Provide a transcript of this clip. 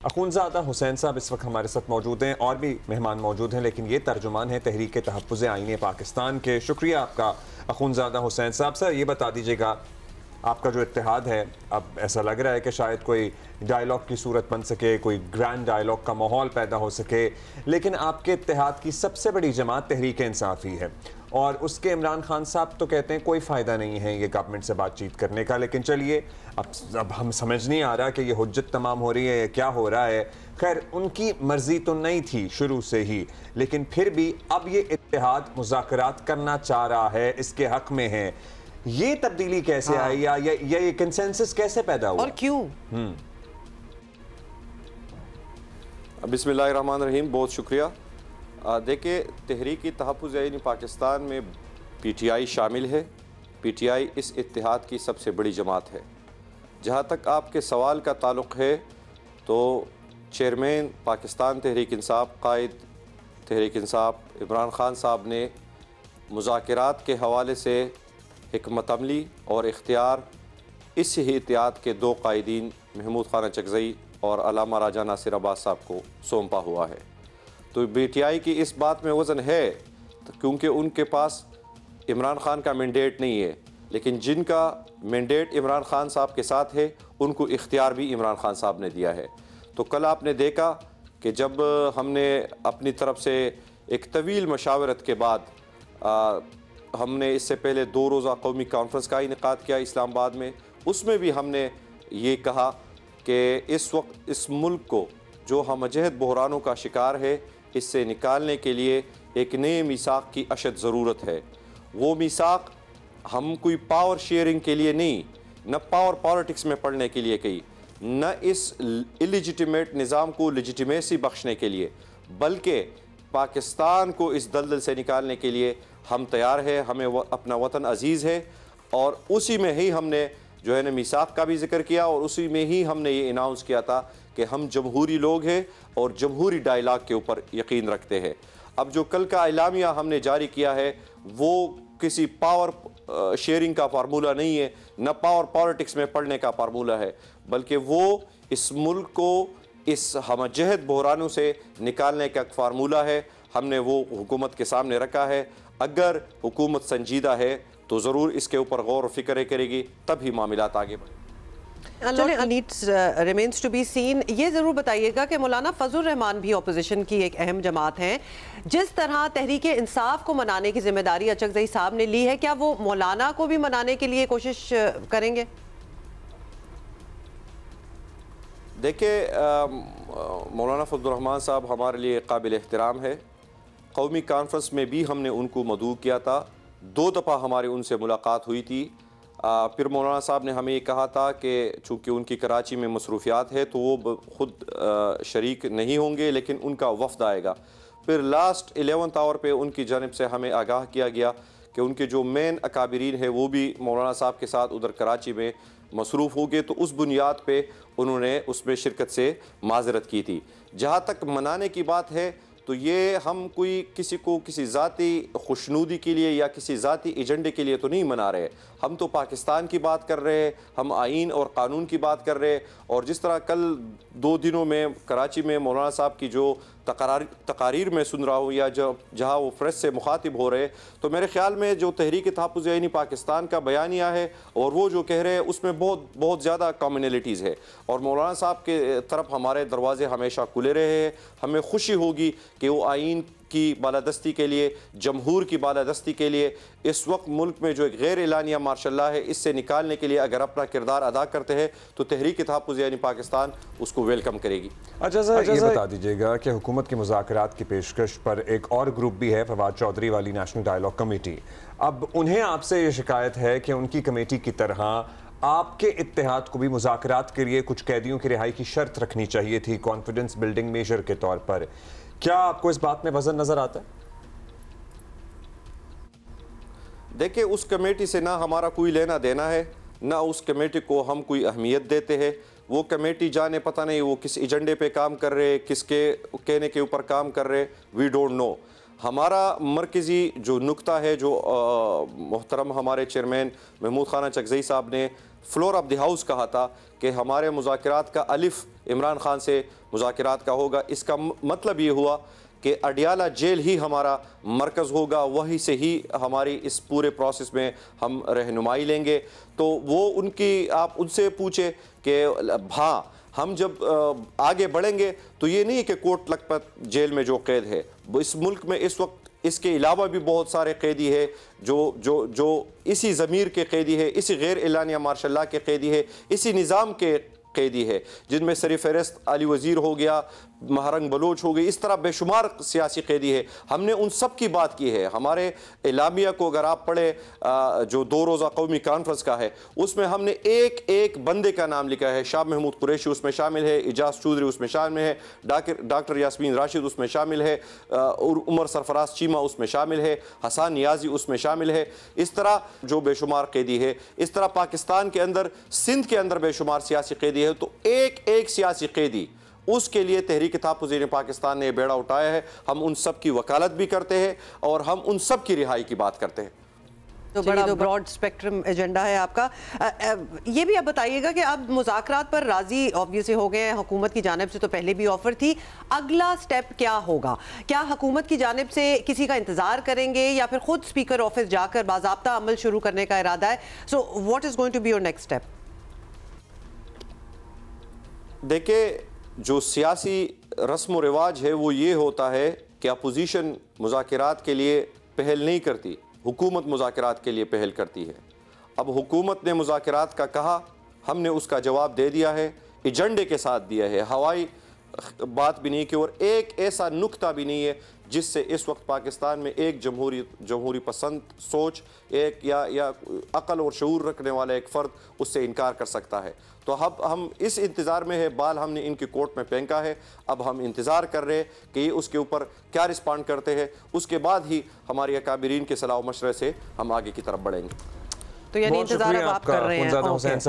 अखुनज़ादा हुसैन साहब इस वक्त हमारे साथ मौजूद हैं, और भी मेहमान मौजूद हैं, लेकिन ये तर्जुमान है तहरीक तहफ़्फ़ुज़ आईन पाकिस्तान के। शुक्रिया आपका अखुनज़ादा हुसैन साहब। सर ये बता दीजिएगा, आपका जो इत्तेहाद है, अब ऐसा लग रहा है कि शायद कोई डायलॉग की सूरत बन सके, कोई ग्रैंड डायलॉग का माहौल पैदा हो सके, लेकिन आपके इत्तेहाद की सबसे बड़ी जमात तहरीक इंसाफ ही है, और उसके इमरान खान साहब तो कहते हैं कोई फ़ायदा नहीं है ये गवर्नमेंट से बातचीत करने का। लेकिन चलिए, अब हम समझ नहीं आ रहा कि ये हुज्जत तमाम हो रही है, क्या हो रहा है। खैर, उनकी मर्जी तो नहीं थी शुरू से ही, लेकिन फिर भी अब ये इत्तेहाद मुज़ाकरात करना चाह रहा है, इसके हक में है। ये तब्दीली कैसे आई, या ये कंसेंसस कैसे पैदा हुआ और क्यों? बिस्मिल्लाहिर्रहमानिर्रहीम, बहुत शुक्रिया। देखिए, तहरीक तहफ़्फ़ुज़ आईन पाकिस्तान में PTI शामिल है। PTI इस इत्तेहाद की सबसे बड़ी जमात है। जहाँ तक आपके सवाल का ताल्लुक़ है, तो चेयरमैन पाकिस्तान तहरीक इंसाफ, कायद तहरीक इंसाफ इमरान खान साहब ने मुज़ाकरात के हवाले से हिकमत अमली और इख्तियार इस ही इत्तेहाद के दो कायदीन महमूद खान चकज़ई और अल्लामा राजा नासिर अब्बास साहब को सौंपा हुआ है। तो PTI की इस बात में वज़न है, तो क्योंकि उनके पास इमरान खान का मैंडेट नहीं है, लेकिन जिनका मैंडेट इमरान खान साहब के साथ है उनको इख्तियार भी इमरान खान साहब ने दिया है। तो कल आपने देखा कि जब हमने अपनी तरफ से एक तवील मशावरत के बाद हमने इससे पहले 2 रोज़ा कौमी कॉन्फ्रेंस का इनेकाद किया इस्लामाबाद में, उसमें भी हमने ये कहा कि इस वक्त इस मुल्क को जो हमजहत बहरानों का शिकार है, इससे निकालने के लिए एक नए मीसाक की अशद ज़रूरत है। वो मीसाक हम कोई पावर शेयरिंग के लिए नहीं, न पावर पॉलिटिक्स में पढ़ने के लिए कही, न इस इलिजिटिमेट निज़ाम को लेजिटिमेसी बख्शने के लिए, बल्कि पाकिस्तान को इस दलदल से निकालने के लिए हम तैयार हैं। हमें अपना वतन अजीज़ है, और उसी में ही हमने जो है ना मीसाक का भी जिक्र किया, और उसी में ही हमने ये अनाउंस किया था कि हम जमहूरी लोग हैं और जमहूरी डायलॉग के ऊपर यकीन रखते हैं। अब जो कल का एलामिया हमने जारी किया है, वो किसी पावर शेयरिंग का फार्मूला नहीं है, न पावर पॉलिटिक्स में पढ़ने का फार्मूला है, बल्कि वो इस मुल्क को इस हमजहत बहरानों से निकालने का एक फार्मूला है। हमने वो हुकूमत के सामने रखा है। अगर हुकूमत संजीदा है तो ज़रूर इसके ऊपर गौर और फिक्र करेगी, तभी मामलात आगे बढ़े। Remains to be seen. ये ज़रूर बताइएगा कि मौलाना फजल रहमान भी अपोजिशन की एक अहम जमात हैं। जिस तरह तहरीक इंसाफ को मनाने की जिम्मेदारी चकज़ई साहब ने ली है, क्या वो मौलाना को भी मनाने के लिए कोशिश करेंगे? देखिए, मौलाना फजल रहमान साहब हमारे लिए काबिल एहतराम है। कौमी कॉन्फ्रेंस में भी हमने उनको मदऊ किया था, 2 दफ़ा हमारी उनसे मुलाकात हुई थी। फिर मौलाना साहब ने हमें ये कहा था कि चूँकि उनकी कराची में मसरूफियात है तो वो ख़ुद शरीक नहीं होंगे, लेकिन उनका वफ़द आएगा। फिर लास्ट 11th आवर पे उनकी जानिब से हमें आगाह किया गया कि उनके जो मेन अकाबरीन है वो भी मौलाना साहब के साथ उधर कराची में मसरूफ़ हो गए, तो उस बुनियाद पे उन्होंने उसमें शिरकत से माज़रत की थी। जहाँ तक मनाने की बात है, तो ये हम कोई किसी को किसी ज़ाती खुशनुदी के लिए या किसी ज़ाती एजेंडे के लिए तो नहीं मना रहे। हम तो पाकिस्तान की बात कर रहे हैं, हम आइन और क़ानून की बात कर रहे हैं। और जिस तरह कल 2 दिनों में कराची में मौलाना साहब की जो तकारीर में सुन रहा हूँ, या जहाँ वो प्रेस से मुखातिब हो रहे, तो मेरे ख्याल में जो तहरीक तहफ़्फ़ुज़ आईन पाकिस्तान का बयानिया है और वो जो कह रहे हैं, उसमें बहुत ज़्यादा कॉमनैलिटीज़ है। और मौलाना साहब के तरफ हमारे दरवाजे हमेशा खुले रहे हैं। हमें खुशी होगी कि वो आइन की बालादस्ती के लिए, जमहूर की बालादस्ती के लिए, इस वक्त मुल्क में जो एक गैर एलानिया मार्शल्ला है, इससे निकालने के लिए अगर अपना किरदार अदा करते हैं, तो तहरीक तहफ़्फ़ुज़ आईन पाकिस्तान उसको वेलकम करेगी। अच्छा सर, ये बता दीजिएगा कि हुकूमत की मुज़ाकरात की पेशकश पर एक और ग्रुप भी है, फवाद चौधरी वाली नेशनल डायलॉग कमेटी। अब उन्हें आपसे ये शिकायत है कि उनकी कमेटी की तरह आपके इत्तेहाद को भी मुज़ाकरात के लिए कुछ कैदियों की रिहाई की शर्त रखनी चाहिए थी, कॉन्फिडेंस बिल्डिंग मेजर के तौर पर। क्या आपको इस बात में वजन नजर आता है? देखिए, उस कमेटी से ना हमारा कोई लेना देना है, ना उस कमेटी को हम कोई अहमियत देते हैं। वो कमेटी जाने पता नहीं वो किस एजेंडे पे काम कर रहे, किसके कहने के ऊपर काम कर रहे, वी डोंट नो। हमारा मरकज़ी जो नुक्ता है, जो मोहतरम हमारे चेयरमैन महमूद खान चकज़ई साहब ने फ्लोर ऑफ द हाउस कहा था कि हमारे मुज़ाकरात का अलिफ इमरान खान से मुज़ाकरात का होगा। इसका मतलब ये हुआ कि अडियाला जेल ही हमारा मरकज़ होगा, वहीं से ही हमारी इस पूरे प्रोसेस में हम रहनुमाई लेंगे। तो वो उनकी, आप उनसे पूछे कि हाँ, हम जब आगे बढ़ेंगे तो ये नहीं है कि कोट लखपत जेल में जो कैद है, इस मुल्क में इस वक्त इसके अलावा भी बहुत सारे कैदी है जो जो जो इसी ज़मीर के कैदी है, इसी गैर एलानिया मार्शल लॉ के कैदी है, इसी निज़ाम के कैदी है, जिनमें सर फहरिस्त अली वज़ीर हो गया, महारंग बलोच हो गई, इस तरह बेशुमार सियासी कैदी है। हमने उन सब की बात की है। हमारे एलामिया को अगर आप पढ़े, जो 2 रोज़ा कौमी कॉन्फ्रेंस का है, उसमें हमने एक एक बंदे का नाम लिखा है। शाह महमूद कुरैशी उसमें शामिल है, इजाज़ चौधरी उसमें शामिल है, डॉक्टर यास्मीन राशिद उसमें शामिल है, और उमर सरफराज चीमा उसमें शामिल है, हसन नियाजी उसमें शामिल है। इस तरह जो बेशुमार कैदी है, इस तरह पाकिस्तान के अंदर, सिंध के अंदर बेशुमार सियासी कैदी है। तो एक एक सियासी कैदी, उसके लिए तहरीक तहफ़्फ़ुज़ पाकिस्तान ने बेड़ा उठाया है। हम उन सब की वकालत भी करते हैं और हम उन सब की रिहाई की बात करते हैं। तो बड़ा ब्रॉड स्पेक्ट्रम एजेंडा है आपका। ये भी आप बताइएगा कि अब मुज़ाकरात पर राजी ऑब्वियसली हो गए हैं, हुकूमत की जानिब से तो पहले भी ऑफर थी, अगला स्टेप क्या होगा? क्या हुकूमत की जानिब से किसी का इंतजार करेंगे या फिर खुद स्पीकर ऑफिस जाकर बाज़ाब्ता अमल शुरू करने का इरादा है? So what is going to be your next step? देखिए, जो सियासी रस्म व रिवाज है वो ये होता है कि अपोजिशन मुज़ाकरात के लिए पहल नहीं करती, हुकूमत मुज़ाकरात के लिए पहल करती है। अब हुकूमत ने मुज़ाकरात का कहा, हमने उसका जवाब दे दिया है, एजेंडे के साथ दिया है, हवाई बात भी नहीं की, और एक ऐसा नुक्ता भी नहीं है जिससे इस वक्त पाकिस्तान में एक जमहूरी पसंद सोच, एक या अकल और शऊर रखने वाला एक फ़र्द उससे इनकार कर सकता है। तो अब हम इस इंतज़ार में है, बाल हमने इनकी कोर्ट में फेंका है, अब हम इंतज़ार कर रहे हैं कि ये उसके ऊपर क्या रिस्पॉन्ड करते हैं। उसके बाद ही हमारी अकाबिरीन के सलाह मशवरे से हम आगे की तरफ बढ़ेंगे। तो यानी इंतज़ार अब आप कर रहे हैं।